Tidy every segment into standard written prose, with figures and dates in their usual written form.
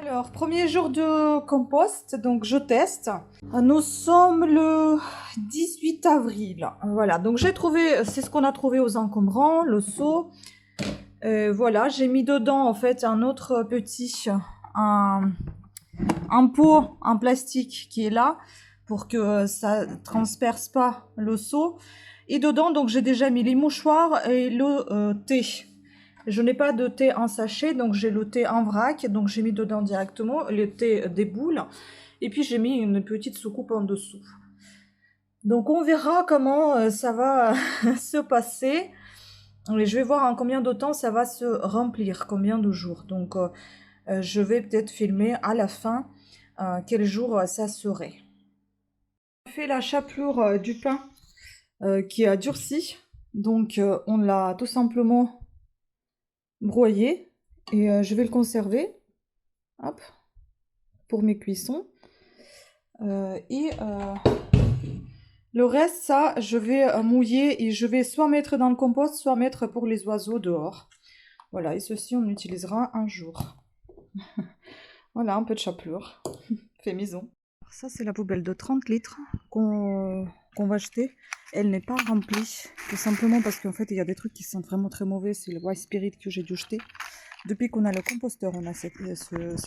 Alors, premier jour de compost, donc je teste. Nous sommes le 18 avril. Voilà, donc j'ai trouvé, c'est ce qu'on a trouvé aux encombrants, le seau. Voilà, j'ai mis dedans en fait un autre petit, un pot en plastique qui est là pour que ça transperce pas le seau. Et dedans, donc j'ai déjà mis les mouchoirs et le thé. Je n'ai pas de thé en sachet, donc j'ai le thé en vrac, donc j'ai mis dedans directement le thé des boules, et puis j'ai mis une petite soucoupe en dessous. Donc on verra comment ça va se passer, et je vais voir en combien de temps ça va se remplir, combien de jours. Donc je vais peut-être filmer à la fin quel jour ça serait. J'ai fait la chapelure du pain qui a durci, donc on l'a tout simplement broyer et je vais le conserver, hop, pour mes cuissons. Le reste, ça, je vais mouiller et je vais soit mettre dans le compost, soit mettre pour les oiseaux dehors. Voilà, et ceci, on utilisera un jour. Voilà, un peu de chapelure, fait maison. Ça, c'est la poubelle de 30 litres qu'on va jeter. Elle n'est pas remplie, tout simplement parce qu'en fait, il y a des trucs qui sentent vraiment très mauvais. C'est le white spirit que j'ai dû jeter. Depuis qu'on a le composteur, on a cette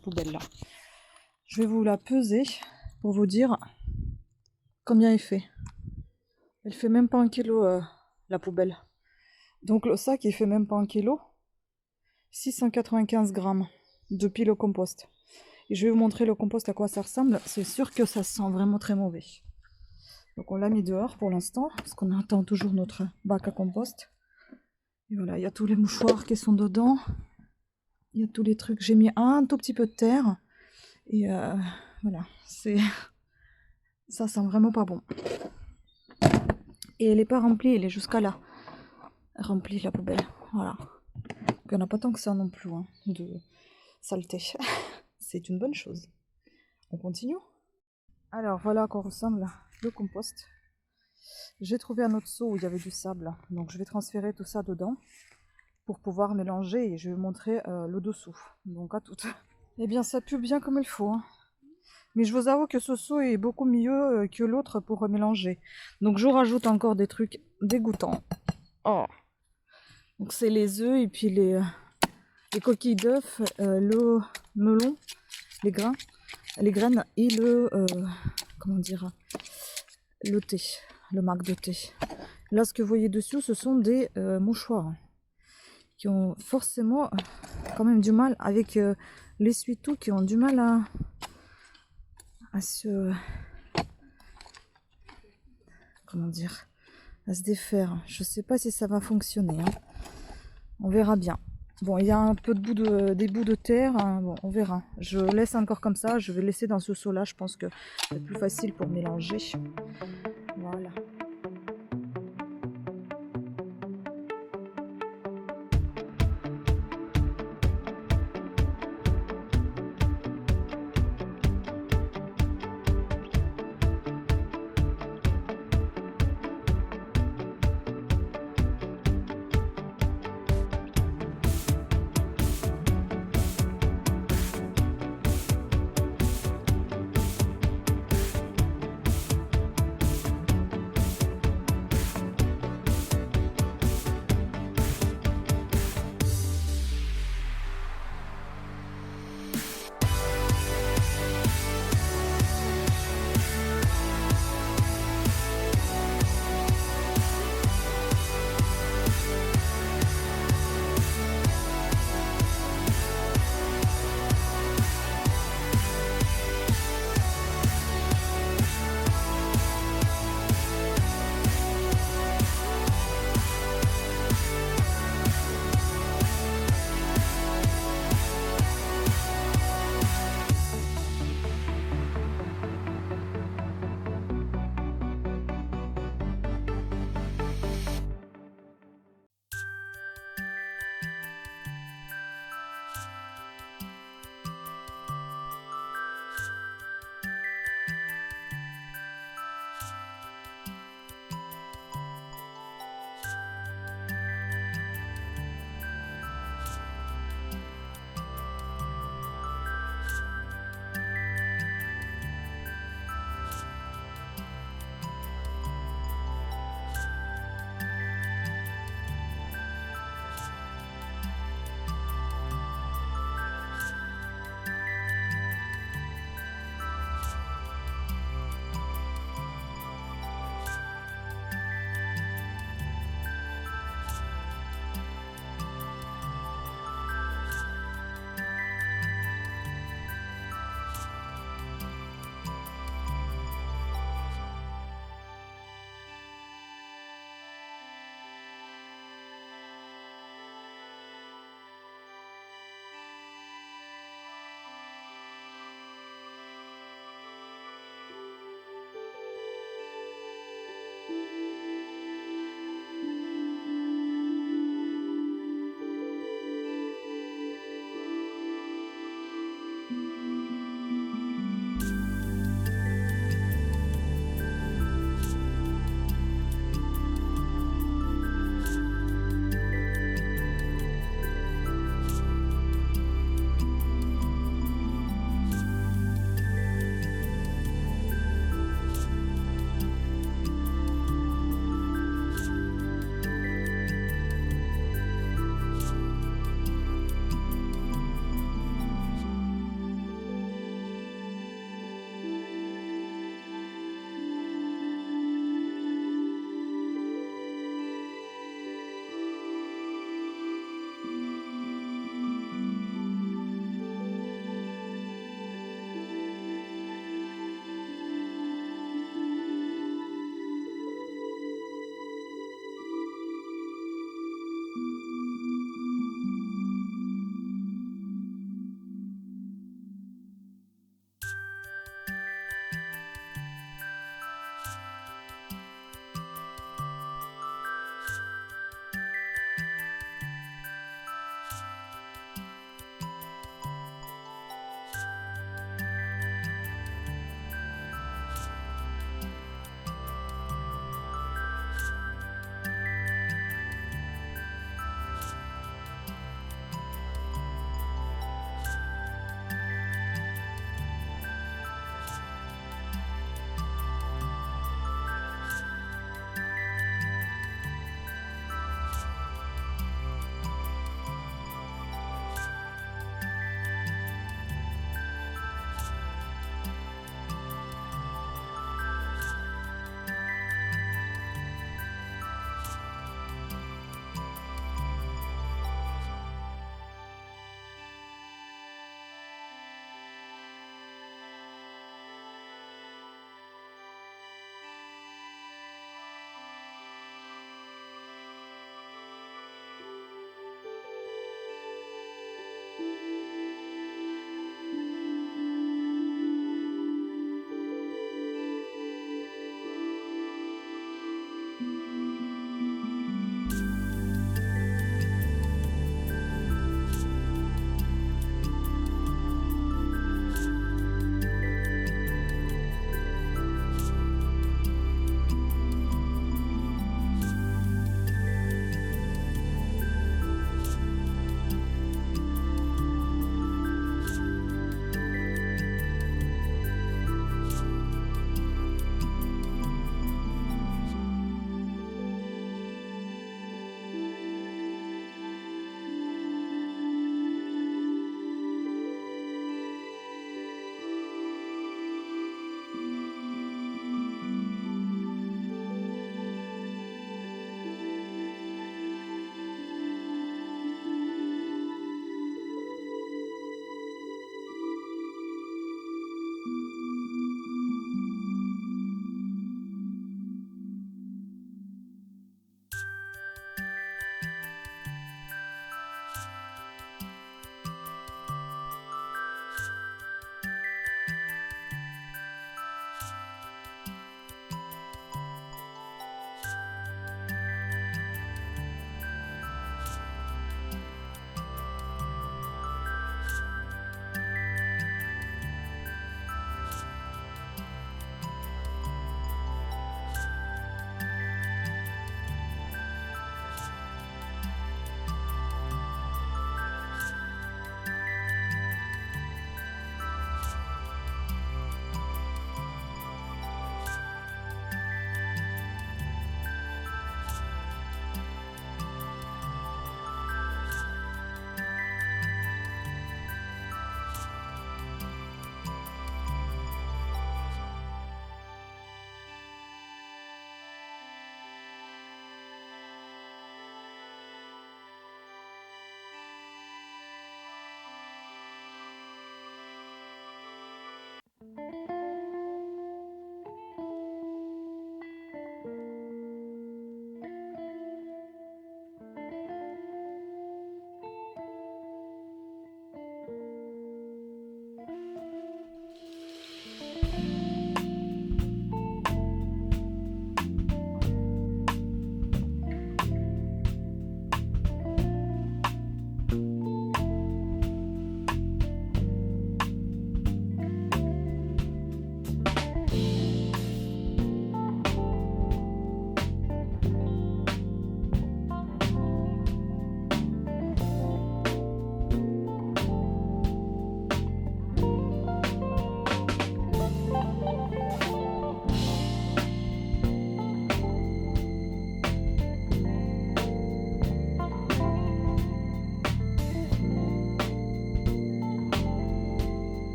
poubelle-là. Je vais vous la peser pour vous dire combien elle fait. Elle fait même pas 1 kilo, la poubelle. Donc le sac, il fait même pas 1 kilo. 695 grammes depuis le compost. Et je vais vous montrer le compost à quoi ça ressemble. C'est sûr que ça sent vraiment très mauvais. Donc on l'a mis dehors pour l'instant, parce qu'on attend toujours notre bac à compost. Et voilà, il y a tous les mouchoirs qui sont dedans. Il y a tous les trucs. J'ai mis un tout petit peu de terre. Et voilà, ça sent vraiment pas bon. Et elle n'est pas remplie, elle est jusqu'à là. Remplie la poubelle. Voilà. Donc, il n'y en a pas tant que ça non plus, hein, de saleté. C'est une bonne chose. On continue. Alors voilà à quoi ressemble le compost. J'ai trouvé un autre seau où il y avait du sable. Donc je vais transférer tout ça dedans pour pouvoir mélanger et je vais vous montrer le dessous. Donc à toutes. Eh bien ça pue bien comme il faut. Hein. Mais je vous avoue que ce seau est beaucoup mieux que l'autre pour mélanger. Donc je rajoute encore des trucs dégoûtants. Oh. Donc c'est les œufs et puis les coquilles d'œufs, le melon, les graines et le comment dire, le thé, le marc de thé. Là ce que vous voyez dessus, ce sont des mouchoirs qui ont forcément quand même du mal avec l'essuie-tout, qui ont du mal à se comment dire, à se défaire. Je sais pas si ça va fonctionner. Hein. On verra bien. Bon, il y a un peu des bouts de terre. Hein. Bon, on verra. Je laisse encore comme ça. Je vais laisser dans ce seau-là. Je pense que c'est plus facile pour mélanger. Voilà.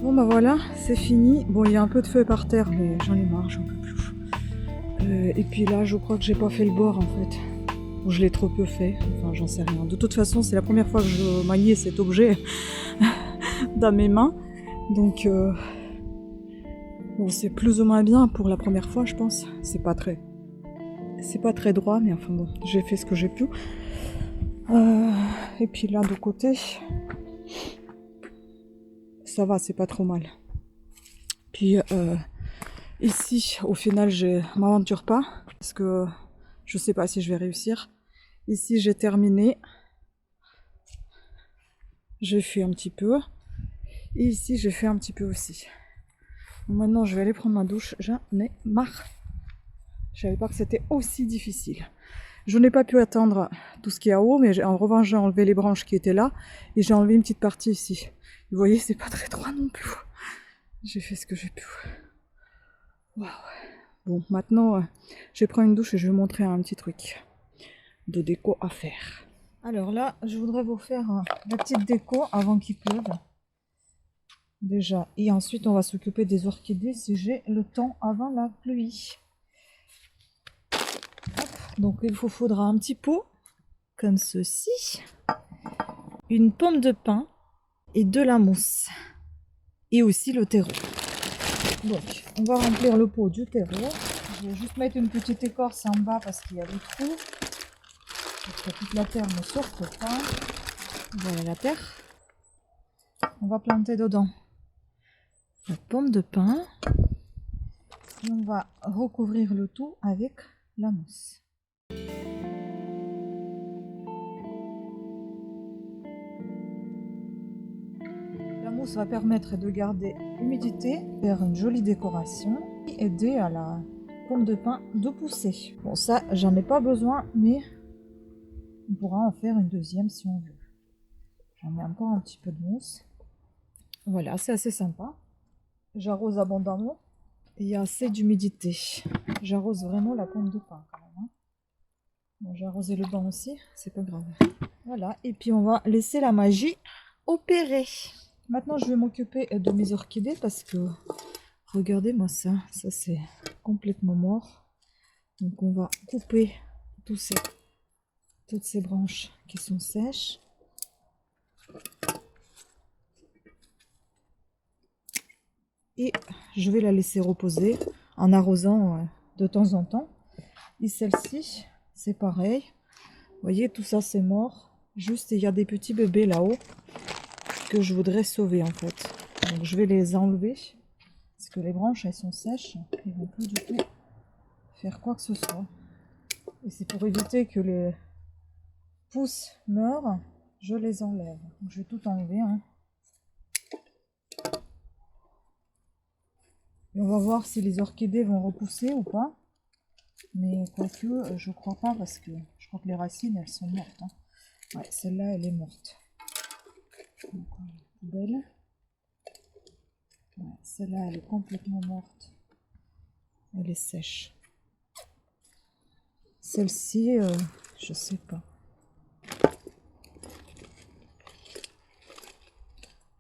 Bon bah voilà, c'est fini. Bon, il y a un peu de feuilles par terre, mais j'en ai marre, j'en peux plus. Et puis là, je crois que j'ai pas fait le bord en fait. Ou je l'ai trop peu fait, enfin j'en sais rien. De toute façon, c'est la première fois que je maniais cet objet dans mes mains. Donc, bon, c'est plus ou moins bien pour la première fois, je pense. C'est pas très droit, mais enfin bon, j'ai fait ce que j'ai pu. Et puis là, de côté, ça va, c'est pas trop mal. Puis ici, au final, je m'aventure pas parce que je sais pas si je vais réussir. Ici, j'ai terminé. J'ai fait un petit peu. Et ici, j'ai fait un petit peu aussi. Donc maintenant, je vais aller prendre ma douche. J'en ai marre. Je savais pas que c'était aussi difficile. Je n'ai pas pu atteindre tout ce qui est à haut, mais en revanche, j'ai enlevé les branches qui étaient là. Et j'ai enlevé une petite partie ici. Vous voyez, c'est pas très droit non plus. J'ai fait ce que j'ai pu. Waouh. Bon, maintenant, je vais prendre une douche et je vais vous montrer un petit truc de déco à faire. Alors là, je voudrais vous faire la petite déco avant qu'il pleuve. déjà. Et ensuite, on va s'occuper des orchidées si j'ai le temps avant la pluie. Hop. Donc, il vous faudra un petit pot, comme ceci, une pomme de pin et de la mousse. Et aussi le terreau. Donc, on va remplir le pot du terreau. Je vais juste mettre une petite écorce en bas parce qu'il y a des trous. Pour que toute la terre ne sorte pas. Voilà la terre. On va planter dedans la pomme de pin. Et on va recouvrir le tout avec la mousse. La mousse va permettre de garder l'humidité, faire une jolie décoration et aider à la pomme de pin de pousser. Bon, ça, j'en ai pas besoin, mais on pourra en faire une deuxième si on veut. J'en mets encore un petit peu de mousse. Voilà, c'est assez sympa. J'arrose abondamment et il y a assez d'humidité. J'arrose vraiment la pomme de pin quand même. Hein. Bon, j'ai arrosé le banc aussi, c'est pas grave. Voilà, et puis on va laisser la magie opérer. Maintenant, je vais m'occuper de mes orchidées parce que, regardez-moi ça, ça c'est complètement mort. Donc on va couper toutes ces branches qui sont sèches. Et je vais la laisser reposer en arrosant de temps en temps. Et celle-ci, c'est pareil. Vous voyez, tout ça c'est mort. Juste, il y a des petits bébés là-haut que je voudrais sauver en fait. Donc je vais les enlever. Parce que les branches, elles sont sèches. Ils vont plus du tout faire quoi que ce soit. Et c'est pour éviter que les pousses meurent, je les enlève. Donc je vais tout enlever. Hein. Et on va voir si les orchidées vont repousser ou pas. Mais quoique, je crois pas parce que je crois que les racines, elles sont mortes. Hein. Ouais, celle-là, elle est morte. Donc, poubelle. Ouais, celle-là, elle est complètement morte. Elle est sèche. Celle-ci, je sais pas.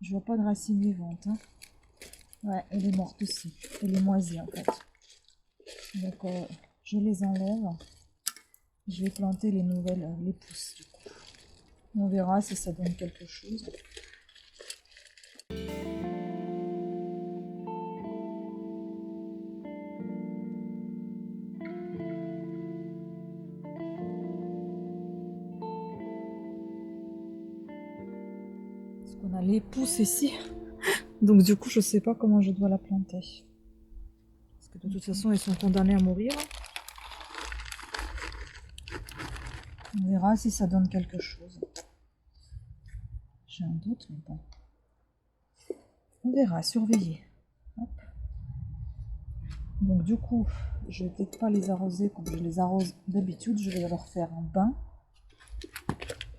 Je vois pas de racines vivantes. Hein. Ouais, elle est morte aussi. Elle est moisie en fait. Donc, je les enlève. Je vais planter les nouvelles, les pousses. On verra si ça donne quelque chose. Parce qu'on a les pousses ici. Donc du coup, je sais pas comment je dois la planter. Parce que de toute façon, elles sont condamnées à mourir. On verra si ça donne quelque chose. J'ai un doute, mais bon. On verra, surveiller. Hop. Donc du coup, je vais peut-être pas les arroser comme je les arrose d'habitude. Je vais leur faire un bain.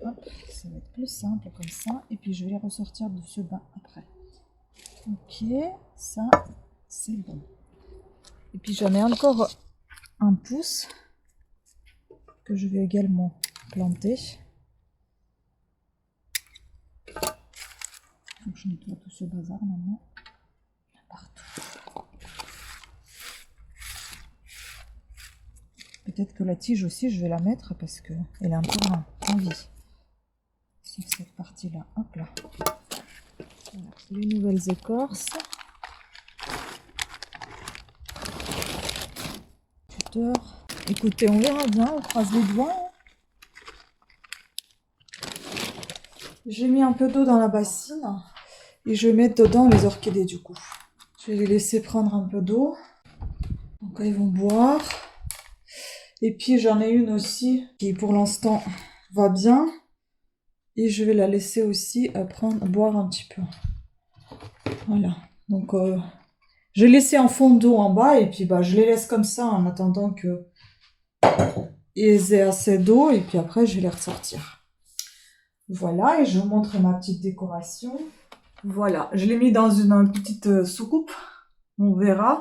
Hop, ça va être plus simple comme ça. Et puis je vais les ressortir de ce bain après. Ok, ça c'est bon. Et puis j'en ai encore un pouce que je vais également planter. Donc je nettoie tout ce bazar maintenant. Partout. Peut-être que la tige aussi je vais la mettre parce qu'elle est encore en vie. Sur cette partie-là. Hop là. Voilà, les nouvelles écorces. Tuteur. Écoutez, on verra bien, on croise les doigts. J'ai mis un peu d'eau dans la bassine et je vais mettre dedans les orchidées du coup. Je vais les laisser prendre un peu d'eau. Donc là, ils vont boire. Et puis j'en ai une aussi qui pour l'instant va bien. Et je vais la laisser aussi boire un petit peu. Voilà. Donc j'ai laissé en fond d'eau en bas et puis bah, je les laisse comme ça en attendant que ils aient assez d'eau et puis après je vais les ressortir. Voilà, et je vous montre ma petite décoration. Voilà, je l'ai mis dans une petite soucoupe. On verra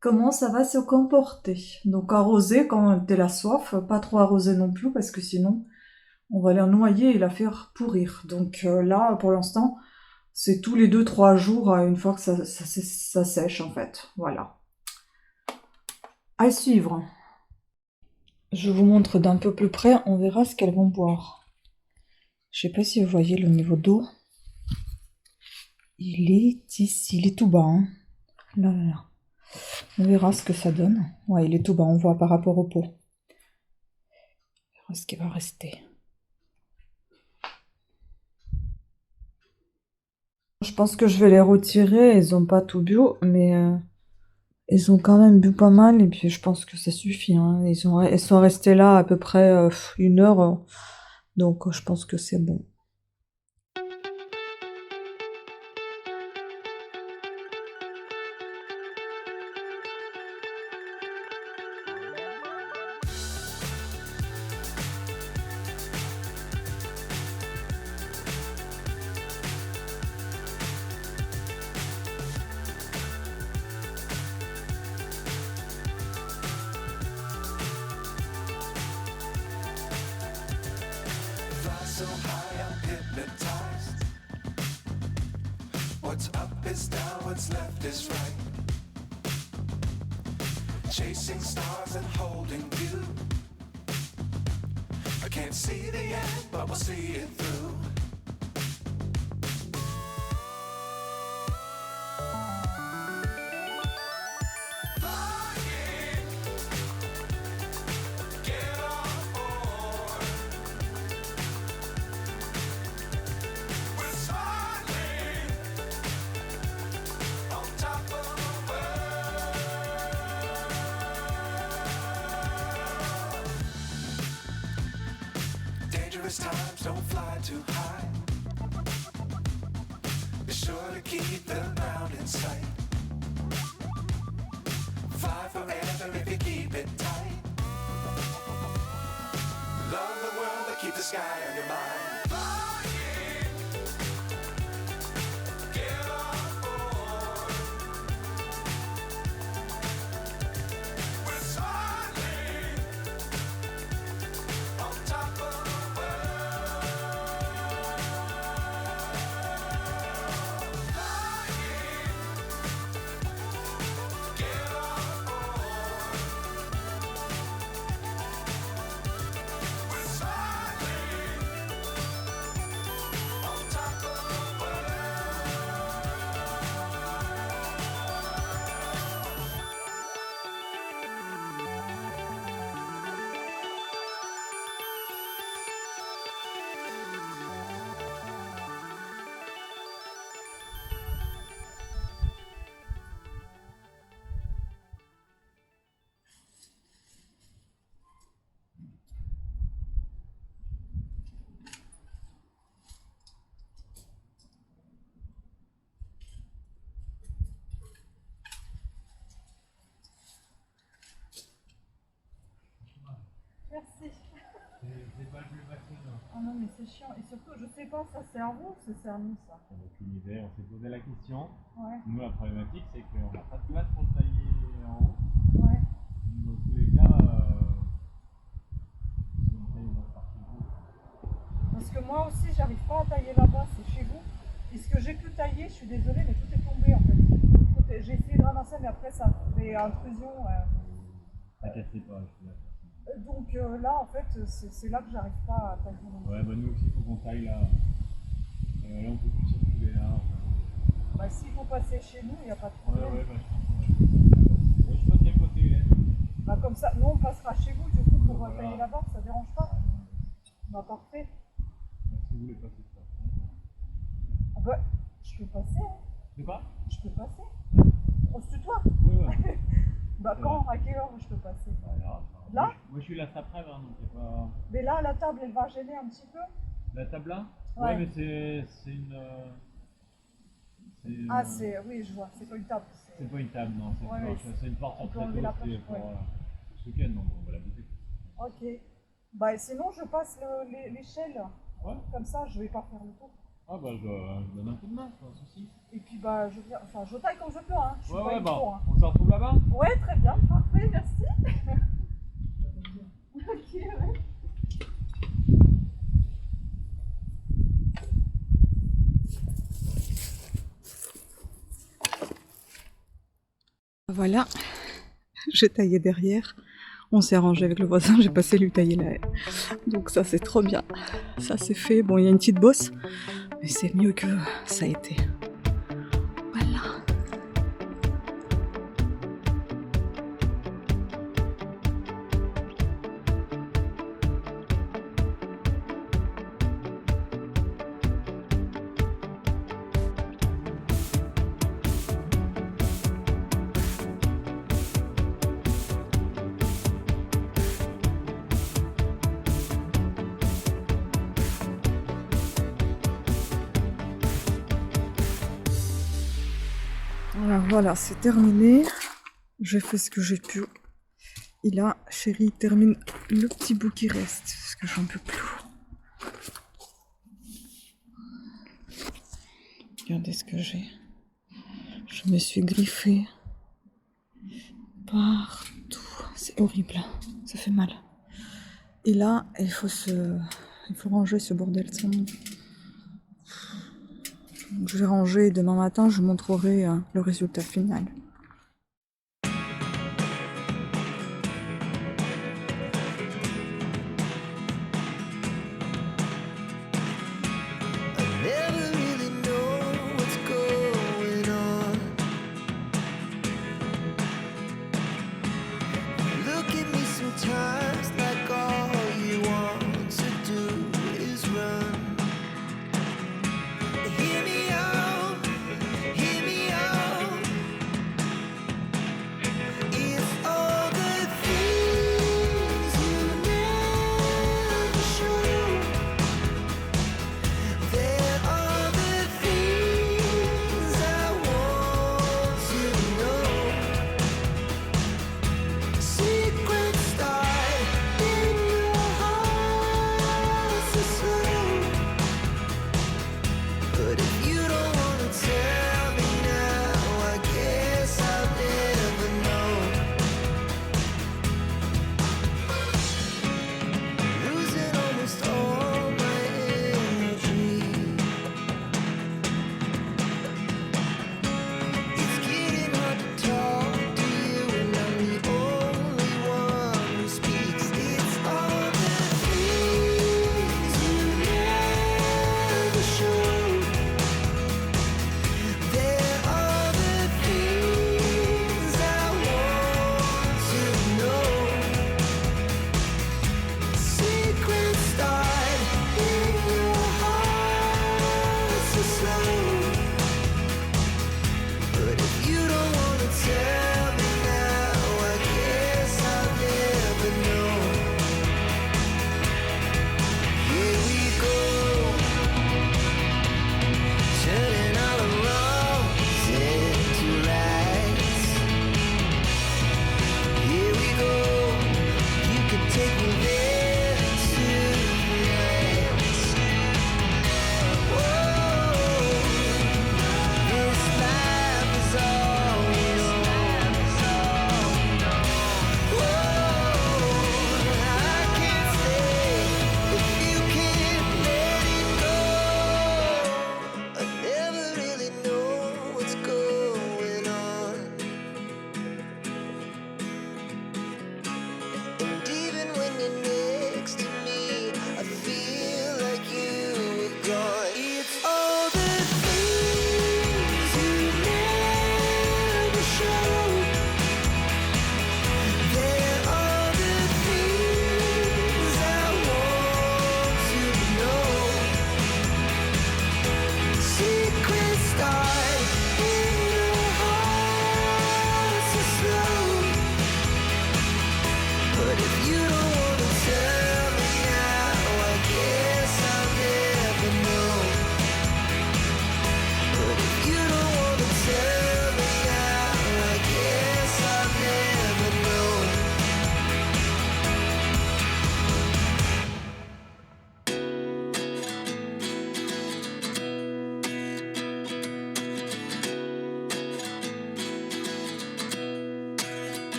comment ça va se comporter. Donc arroser quand elle a soif, pas trop arroser non plus parce que sinon on va la noyer et la faire pourrir. Donc là, pour l'instant, C'est tous les 2-3 jours, une fois que ça sèche en fait. Voilà. À suivre. Je vous montre d'un peu plus près, on verra ce qu'elles vont boire. Je sais pas si vous voyez le niveau d'eau. Il est ici, il est tout bas. Hein. Là, là, là. On verra ce que ça donne. Ouais, il est tout bas, on voit par rapport au pot. On verra ce qui va rester. Je pense que je vais les retirer. Ils ont pas tout bu, mais ils ont quand même bu pas mal. Et puis je pense que ça suffit. Hein. Ils sont restés là à peu près 1 heure. Donc je pense que c'est bon. So high, I'm hypnotized. What's up is down, what's left is right. Chasing stars and holding you. I can't see the end, but we'll see it through. Dangerous times, don't fly too high. Be sure to keep the ground in sight. Fly forever if you keep it tight. Love the world, but keep the sky on your mind. Merci. C'est pas le plus facile. Non. Ah non, mais c'est chiant. Et surtout, je sais pas, ça sert vous ou ça sert nous, ça? On n'a aucune idée, on s'est posé la question. Ouais. Nous, la problématique, c'est qu'on n'a pas de place pour tailler en haut. Ouais. Dans tous les cas, si on taille dans la partie haute. Parce que moi aussi, j'arrive pas à tailler là-bas, c'est chez vous. Et ce que j'ai pu tailler, je suis désolée, mais tout est tombé en fait. J'ai essayé de ramasser, mais après, ça fait intrusion. T'inquiète pas, je suis là. Donc là, en fait, c'est là que j'arrive pas à tailler. Ouais, bah nous aussi, il faut qu'on taille là. Là, on peut plus circuler là. Bah, s'il faut passer chez nous, il n'y a pas de Ouais, problème. ouais, bah je pense. Ouais, je sais pas de quel côté il est. Bah, comme ça, nous on passera chez vous, du coup, pour Voilà. tailler là-bas, ça dérange pas. Bah, parfait. Si vous voulez passer ça. Ah bah, je peux passer, hein. De quoi? Je peux passer. On se tutoie. Ouais, ouais. Bah, quand, à quelle heure je peux passer? Voilà. Là? Moi, je suis là cet après-midi, hein, donc c'est pas. Mais là, la table, elle va gêner un petit peu. La table là? Ouais. Ouais, mais c'est une. Ah, c'est. Oui, je vois, c'est pas une table. C'est pas une table, non, c'est Ouais, une mais planche, c'est une porte on en peut tréteau, enlever la c'est planche, pour ouais. ce week-end, donc on va la bouger. Ok. Bah, sinon, je passe l'échelle. Ouais. Comme ça, je vais pas faire le tour. Ah bah je donne un coup de main, pas de soucis. Et puis, bah, je viens. Enfin, je taille quand je peux, hein. Je suis Ouais, pas ouais, une bah pro, hein. on se retrouve là-bas. Ouais, très bien, parfait, merci. Ok, ouais. Voilà, j'ai taillé derrière. On s'est arrangé avec le voisin, j'ai passé lui tailler la haie. Donc ça c'est trop bien. Ça c'est fait. Bon, il y a une petite bosse, mais c'est mieux que ça a été. Voilà. Alors voilà, c'est terminé. J'ai fait ce que j'ai pu. Et là, chérie, termine le petit bout qui reste, parce que j'en peux plus. Regardez ce que j'ai. Je me suis griffée partout. C'est horrible, ça fait mal. Et là, il faut ranger ce bordel. Donc, je vais ranger et demain matin, je vous montrerai le résultat final.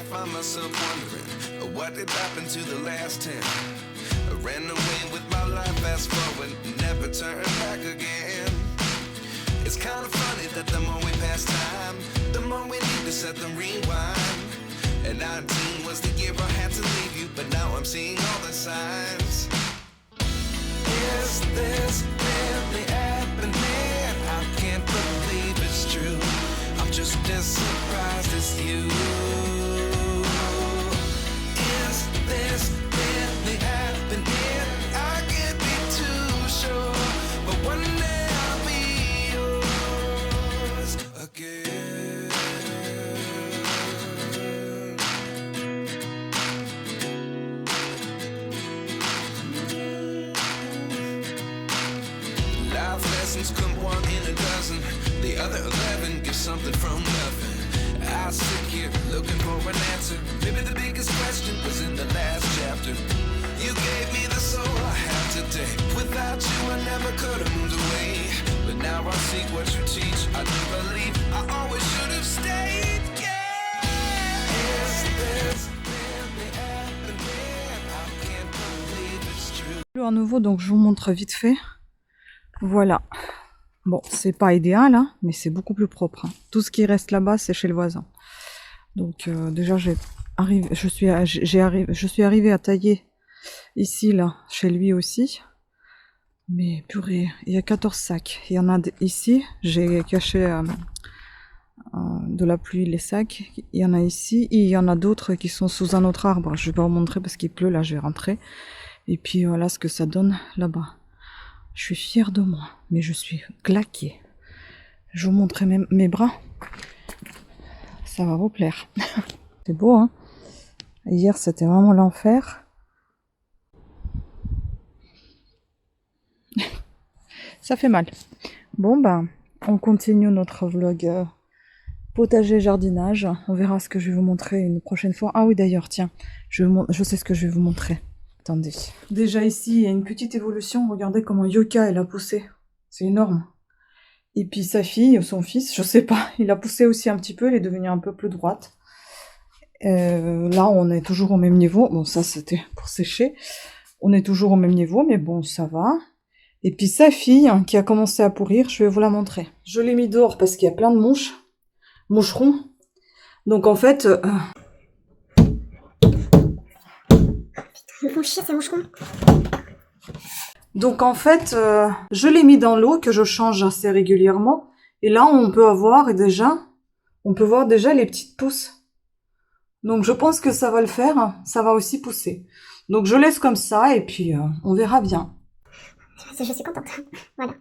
find myself wondering what did happen to the last 10. I ran away with my life, fast forward, never turn back again. It's kind of funny that the more we pass time, the more we need to set them rewind. And 19 was the year I had to leave you, but now I'm seeing all the signs. Is this really happening? I can't believe it's true. I'm just as surprised as you. Is this really happening? I can't be too sure, but one day I'll be yours again. Life lessons come one in a dozen. The other 11 get something from nothing. I sit here looking for an answer. Maybe the biggest question was in the last chapter. You gave me the soul I have today. Without you I never could have moved away. But now I see what you teach. I do believe I always should have stayed. Yeah. Is this really happening? I can't believe it's true. À nouveau, donc je vous montre vite fait. Voilà. Bon, c'est pas idéal, hein, mais c'est beaucoup plus propre. Hein. Tout ce qui reste là-bas, c'est chez le voisin. Donc déjà, je suis arrivée à tailler ici, là, chez lui aussi. Mais purée, il y a 14 sacs. Il y en a ici, j'ai caché de la pluie les sacs. Il y en a ici, et il y en a d'autres qui sont sous un autre arbre. Je vais pas vous montrer parce qu'il pleut, là, je vais rentrer. Et puis voilà ce que ça donne là-bas. Je suis fière de moi, mais je suis claquée. Je vous montrerai même mes bras. Ça va vous plaire. C'est beau, hein? Hier, c'était vraiment l'enfer. Ça fait mal. Bon, ben, on continue notre vlog potager jardinage. On verra ce que je vais vous montrer une prochaine fois. Ah oui, d'ailleurs, tiens, je sais ce que je vais vous montrer. Attendez. Déjà ici, il y a une petite évolution. Regardez comment Yoka, elle a poussé. C'est énorme. Et puis sa fille, ou son fils, je sais pas, il a poussé aussi un petit peu, elle est devenue un peu plus droite. Là, on est toujours au même niveau. Bon, ça, c'était pour sécher. On est toujours au même niveau, mais bon, ça va. Et puis sa fille, qui a commencé à pourrir, je vais vous la montrer. Je l'ai mis dehors parce qu'il y a plein de mouches. Moucherons. Donc en fait... Ils font chier ces moucherons. Donc en fait, je l'ai mis dans l'eau que je change assez régulièrement. Et là, on peut voir déjà les petites pousses. Donc je pense que ça va le faire. Ça va aussi pousser. Donc je laisse comme ça et puis on verra bien. Je suis contente. Voilà.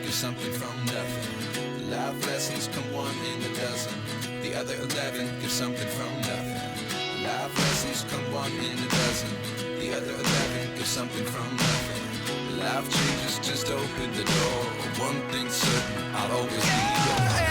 Something from nothing. Life lessons come one in a dozen. The other 11 give something from nothing. Life lessons come one in a dozen. The other 11 give something from nothing. Life changes just open the door. One thing's certain, I'll always be yours.